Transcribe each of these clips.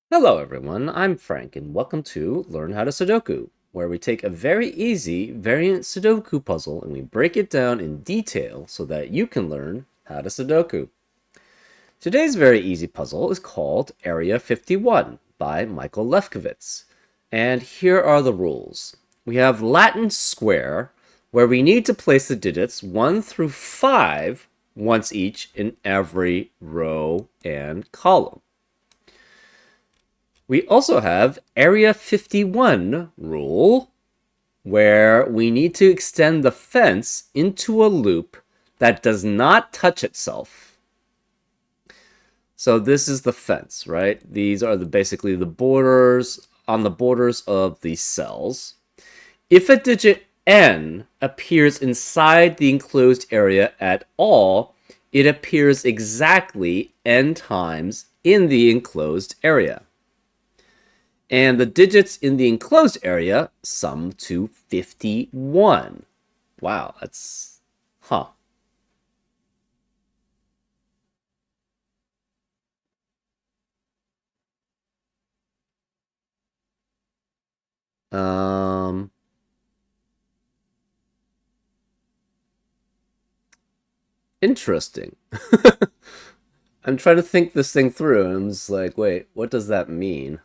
Hello everyone, I'm Frank and welcome to Learn How to Sudoku, where we take a very easy variant Sudoku puzzle and we break it down in detail so that you can learn how to Sudoku. Today's very easy puzzle is called Area 51 by Michael Lefkowitz. And here are the rules. We have Latin square, where we need to place the digits 1 through 5 once each in every row and column. We also have Area 51 rule, where we need to extend the fence into a loop that does not touch itself. So this is the fence, right? These are basically the borders on the borders of the cells. If a digit n appears inside the enclosed area at all, it appears exactly n times in the enclosed area. And the digits in the enclosed area sum to 51. Wow, that's... Huh. Um... Interesting. I'm trying to think this thing through, and I'm just like, wait, what does that mean?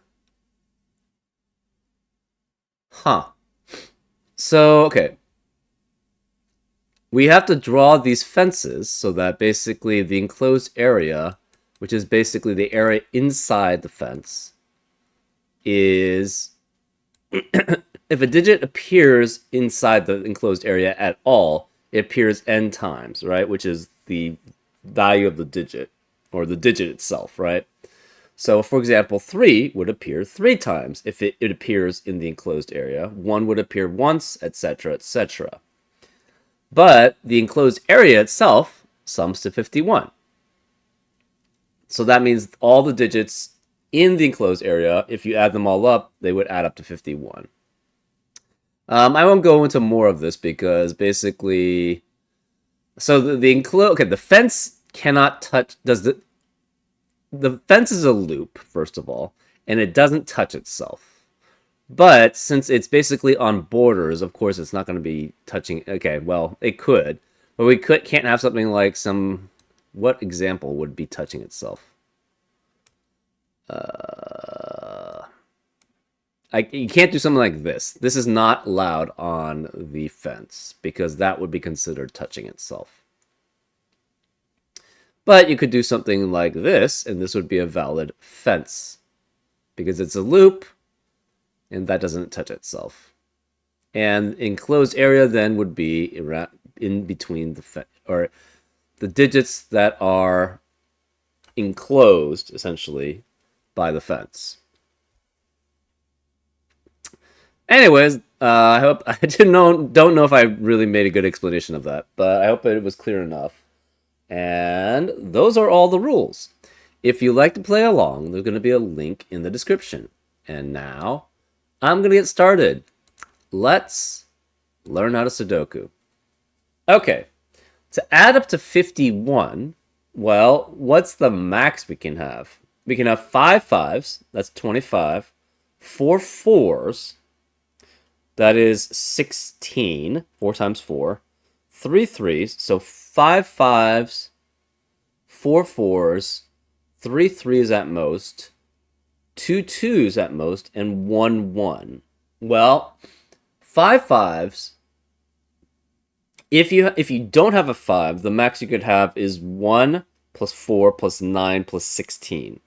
Huh. So, okay. We have to draw these fences so that basically the enclosed area, which is basically the area inside the fence, is if a digit appears inside the enclosed area at all, it appears n times, right? Which is the value of the digit, or the digit itself, right? So, for example, 3 would appear 3 times if it appears in the enclosed area. 1 would appear once, etc., etc. But the enclosed area itself sums to 51. So that means all the digits in the enclosed area, if you add them all up, they would add up to 51. I won't go into more of this because basically, so the fence cannot touch. The fence is a loop first of all, and it doesn't touch itself. But since it's basically on borders, of course, it's not going to be touching. Okay, well, it could, but can't have something like some. What example would be touching itself? You can't do something like this. This is not allowed on the fence because that would be considered touching itself. But you could do something like this, and this would be a valid fence because it's a loop and that doesn't touch itself. And enclosed area then would be in between or the digits that are enclosed essentially by the fence. Anyways, I hope I don't know if I really made a good explanation of that, but I hope it was clear enough. And those are all the rules. If you like to play along, there's going to be a link in the description. And now, I'm going to get started. Let's learn how to Sudoku. Okay, to add up to 51, well, what's the max we can have? We can have 5 fives, that's 25, 4 fours, that is 16, 4 times 4, 3 threes, so 5 fives, 4 fours, 3 threes at most, 2 twos at most, and 1 1. Well, 5 fives, if you don't have a 5, the max you could have is 1 plus 4 plus 9 plus 16.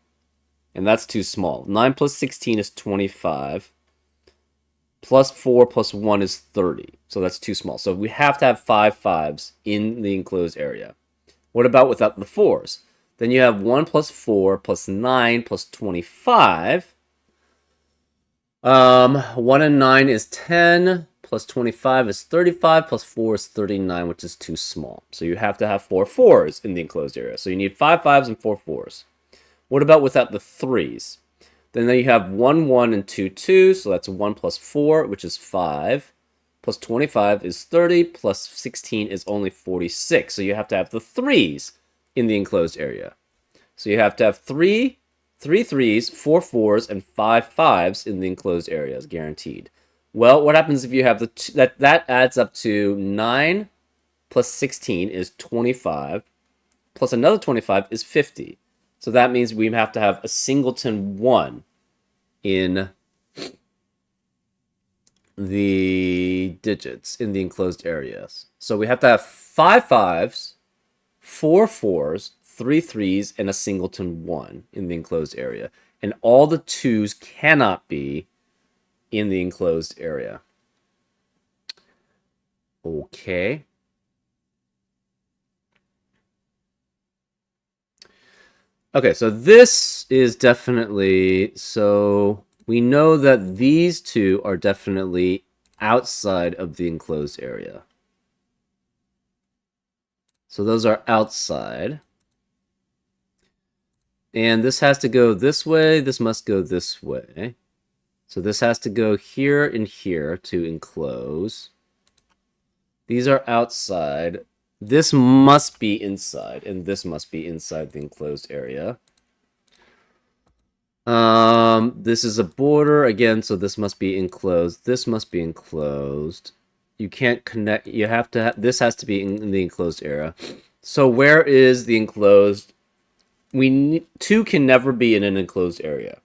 And that's too small. 9 plus 16 is 25. Plus 4 plus 1 is 30. So that's too small. So we have to have 5 fives in the enclosed area. What about without the 4s? Then you have 1 plus 4 plus 9 plus 25. 1 and 9 is 10. Plus 25 is 35. Plus 4 is 39, which is too small. So you have to have 4 fours in the enclosed area. So you need 5 fives and 4 fours. What about without the 3s? Then you have 1, 1, and 2, 2. So that's 1 plus 4, which is 5. Plus 25 is 30. Plus 16 is only 46. So you have to have the 3s in the enclosed area. So you have to have 3 3 threes, 4 fours, and 5 fives in the enclosed areas, guaranteed. Well, what happens if you have that adds up to 9 plus 16 is 25, plus another 25 is 50. So that means we have to have a singleton 1 in the digits in the enclosed areas. So we have to have 5 fives, 4 fours, 3 threes, and a singleton 1 in the enclosed area. And all the 2s cannot be in the enclosed area. Okay. Okay, so this is definitely, so we know that these 2 are definitely outside of the enclosed area. So those are outside. And this has to go this way, this must go this way. So this has to go here and here to enclose. These are outside. This must be inside, and this must be inside the enclosed area. This is a border again, so this must be enclosed. This must be enclosed. You can't connect. You have to. This has to be in the enclosed area. So where is the enclosed? Two can never be in an enclosed area.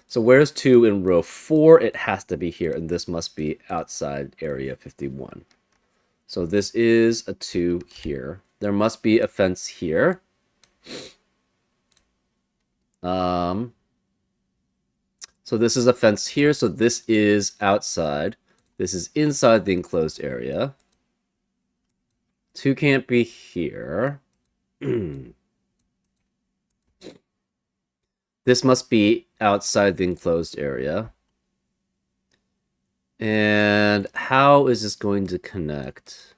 So where's 2 in row 4? It has to be here, and this must be outside area 51. So this is a 2 here. There must be a fence here. So this is a fence here, so this is outside. This is inside the enclosed area. 2 can't be here. This must be outside the enclosed area. And how is this going to connect?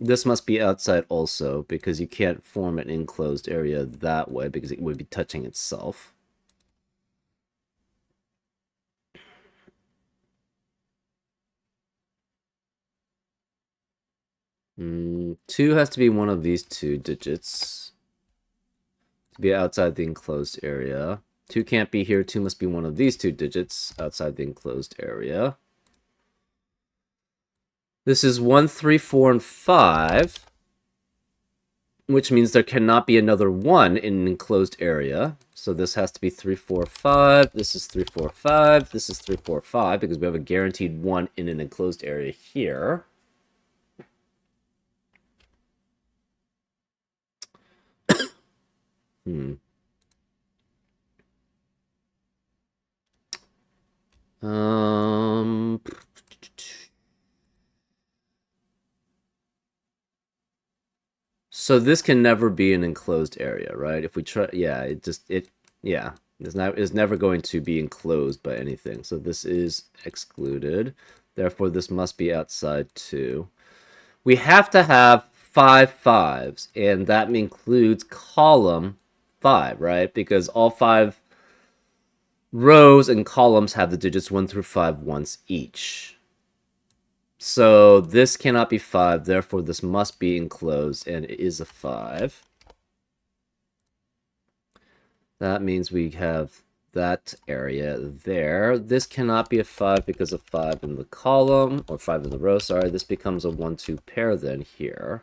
This must be outside also, because you can't form an enclosed area that way, because it would be touching itself. Two has to be one of these 2 digits to be outside the enclosed area. 2 can't be here. 2 must be one of these 2 digits outside the enclosed area. This is 1, 3, 4, and 5, which means there cannot be another 1 in an enclosed area. So this has to be 3, 4, 5. This is 3, 4, 5. This is 3, 4, 5, because we have a guaranteed 1 in an enclosed area here. So this can never be an enclosed area, right? If we try, yeah, it's never going to be enclosed by anything. So this is excluded. Therefore, this must be outside too. We have to have 5 fives, and that includes column 5, right? Because all 5 rows and columns have the digits 1 through 5 once each. So this cannot be 5, therefore this must be enclosed, and it is a 5. That means we have that area there. This cannot be a 5 because of 5 in the column, or 5 in the row, sorry. This becomes a 1-2 pair then here.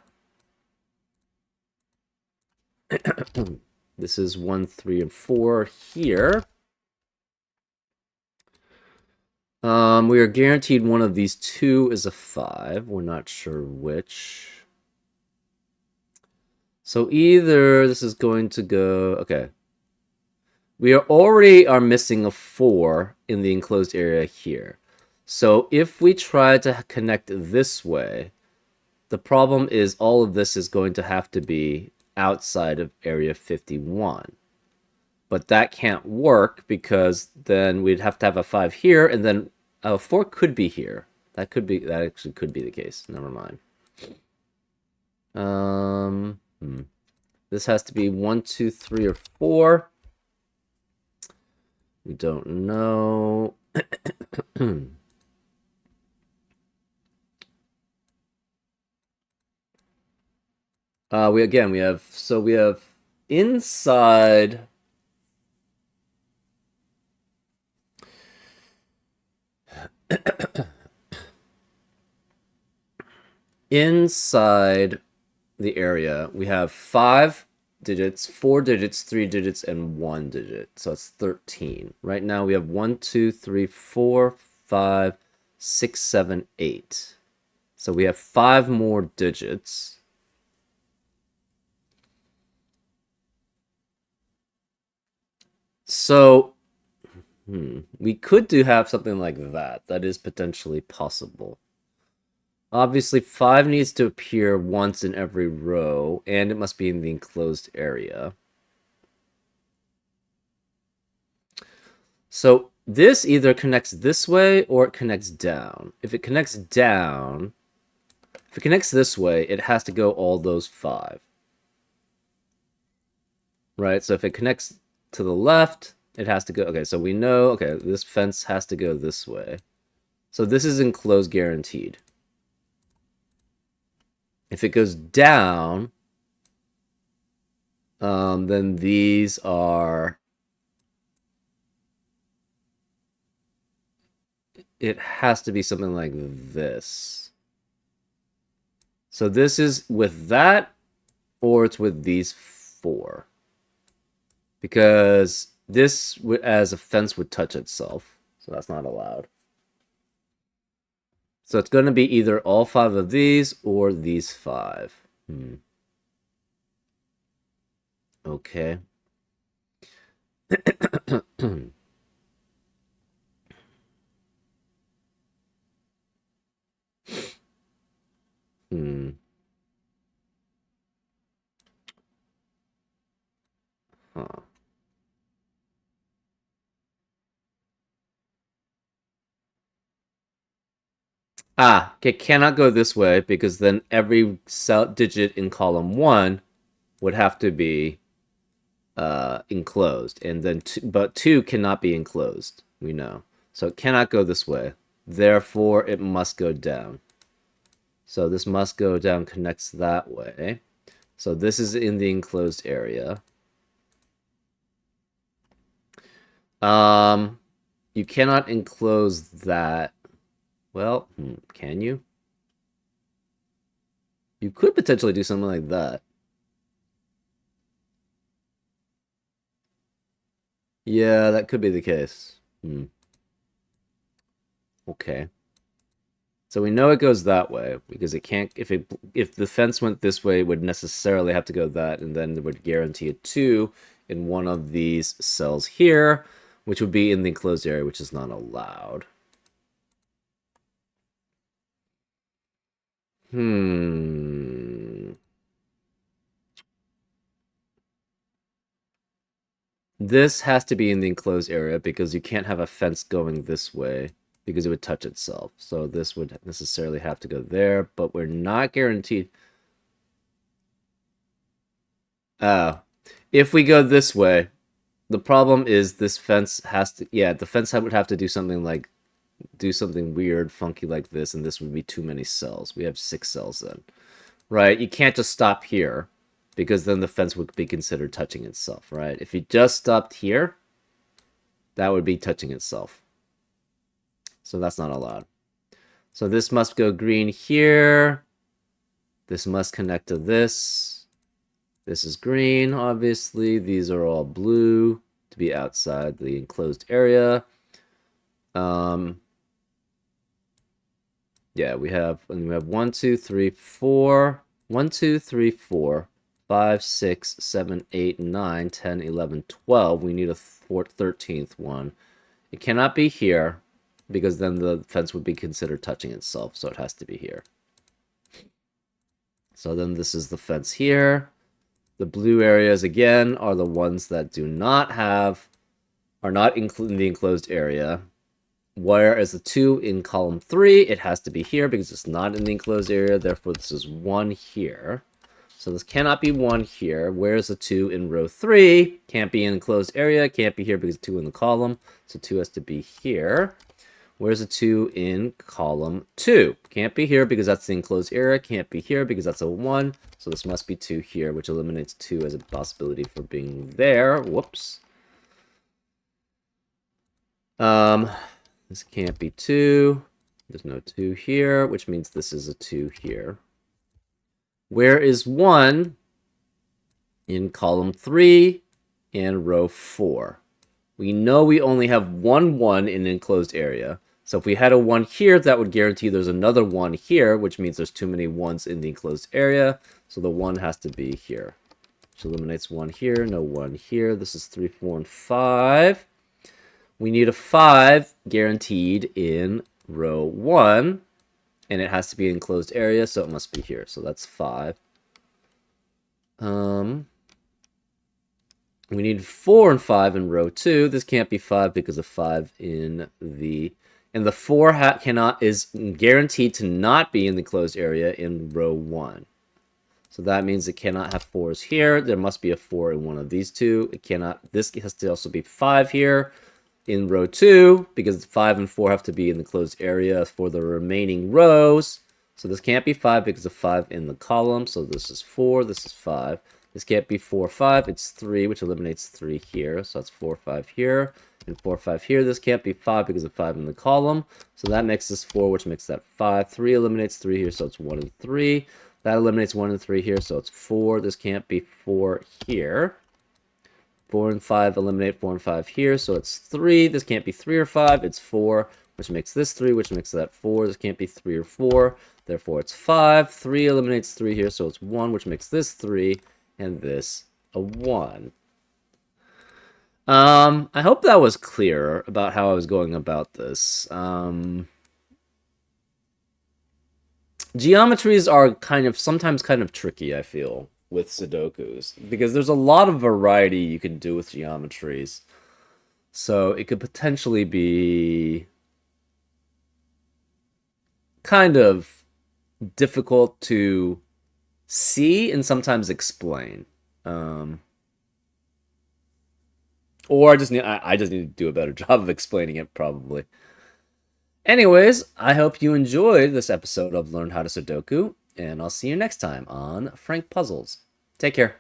This is 1, 3, and 4 here. We are guaranteed one of these 2 is a 5. We're not sure which. So either this is going to go... Okay. We already are missing a 4 in the enclosed area here. So if we try to connect this way, the problem is all of this is going to have to be outside of area 51. But that can't work because then we'd have to have a 5 here, and then a 4 could be here. That actually could be the case. Never mind. This has to be 1, 2, 3, or 4. We don't know. We have inside inside the area, we have 5 digits, 4 digits, 3 digits, and 1 digit. So it's 13. Right now we have 1, 2, 3, 4, 5, 6, 7, 8. So we have 5 more digits. So we could have something like that. That is potentially possible. Obviously, 5 needs to appear once in every row, and it must be in the enclosed area. So this either connects this way or it connects down. If it connects this way, it has to go all those 5. Right? So if it connects to the left, it has to go... Okay, so we know, okay, this fence has to go this way. So this is enclosed guaranteed. If it goes down, then these are... It has to be something like this. So this is with that, or it's with these 4. Because this, as a fence, would touch itself. So that's not allowed. So it's going to be either all 5 of these or these 5. Okay. Huh. It cannot go this way because then every digit in column 1 would have to be enclosed, and then but 2 cannot be enclosed. We know, so it cannot go this way. Therefore, it must go down. So this must go down, connects that way. So this is in the enclosed area. You cannot enclose that. Well, can you? You could potentially do something like that. Yeah, that could be the case. Okay. So we know it goes that way because it can't. If the fence went this way, it would necessarily have to go that, and then it would guarantee a 2 in one of these cells here, which would be in the enclosed area, which is not allowed. This has to be in the enclosed area because you can't have a fence going this way because it would touch itself. So this would necessarily have to go there, but we're not guaranteed. If we go this way, the problem is this fence has to... Yeah, the fence would have to do something like... Do something weird, funky like this, and this would be too many cells. We have 6 cells then. Right? You can't just stop here because then the fence would be considered touching itself, right? If you just stopped here, that would be touching itself. So that's not allowed. So this must go green here. This must connect to this. This is green, obviously. These are all blue to be outside the enclosed area. Yeah, we have 1, 2, 3, 4. 1, 2, 3, 4, 5, 6, 7, 8, 9, 10, 11, 12. We need a 13th one. It cannot be here because then the fence would be considered touching itself, so it has to be here. So then this is the fence here. The blue areas, again, are the ones that are not included in the enclosed area. Whereas the 2 in column 3, it has to be here because it's not in the enclosed area. Therefore, this is 1 here. So this cannot be 1 here. Whereas the 2 in row 3 can't be in enclosed area. Can't be here because 2 in the column. So 2 has to be here. Where's a 2 in column 2? Can't be here because that's the enclosed area. Can't be here because that's a 1. So this must be 2 here, which eliminates 2 as a possibility for being there. Whoops. This can't be 2. There's no 2 here, which means this is a 2 here. Where is 1 in column 3 and row 4? We know we only have one 1 in an enclosed area. So if we had a 1 here, that would guarantee there's another 1 here, which means there's too many 1s in the enclosed area. So the 1 has to be here. Which eliminates 1 here, no 1 here. This is 3, 4, and 5. We need a 5 guaranteed in row 1. And it has to be an enclosed area, so it must be here. So that's 5. We need 4 and 5 in row 2. This can't be 5 because of 5 in the... And the 4 is guaranteed to not be in the closed area in row 1. So that means it cannot have 4s here. There must be a 4 in one of these two. It cannot... This has to also be 5 here in row 2 because 5 and 4 have to be in the closed area for the remaining rows. So this can't be 5 because of 5 in the column. So this is 4, this is 5. This can't be 4, 5. It's 3, which eliminates 3 here. So that's 4, 5 here, and 4, 5 here. This can't be 5 because of 5 in the column. So that makes this 4, which makes that 5. 3 eliminates 3 here, so it's 1 and 3. That eliminates 1 and 3 here, so it's 4. This can't be 4 here. 4 and 5 eliminate 4 and 5 here, so it's 3. This can't be 3 or 5. It's 4, which makes this 3, which makes that 4. This can't be 3 or 4. Therefore, it's 5. 3 eliminates 3 here, so it's 1, which makes this 3. And this a 1. I hope that was clear about how I was going about this. Geometries are sometimes kind of tricky, I feel, with Sudokus, because there's a lot of variety you can do with geometries. So it could potentially be kind of difficult to see and sometimes explain, or I just need to do a better job of explaining it, probably. Anyways, I hope you enjoyed this episode of Learn How to Sudoku, and I'll see you next time on Frank Puzzles. Take care.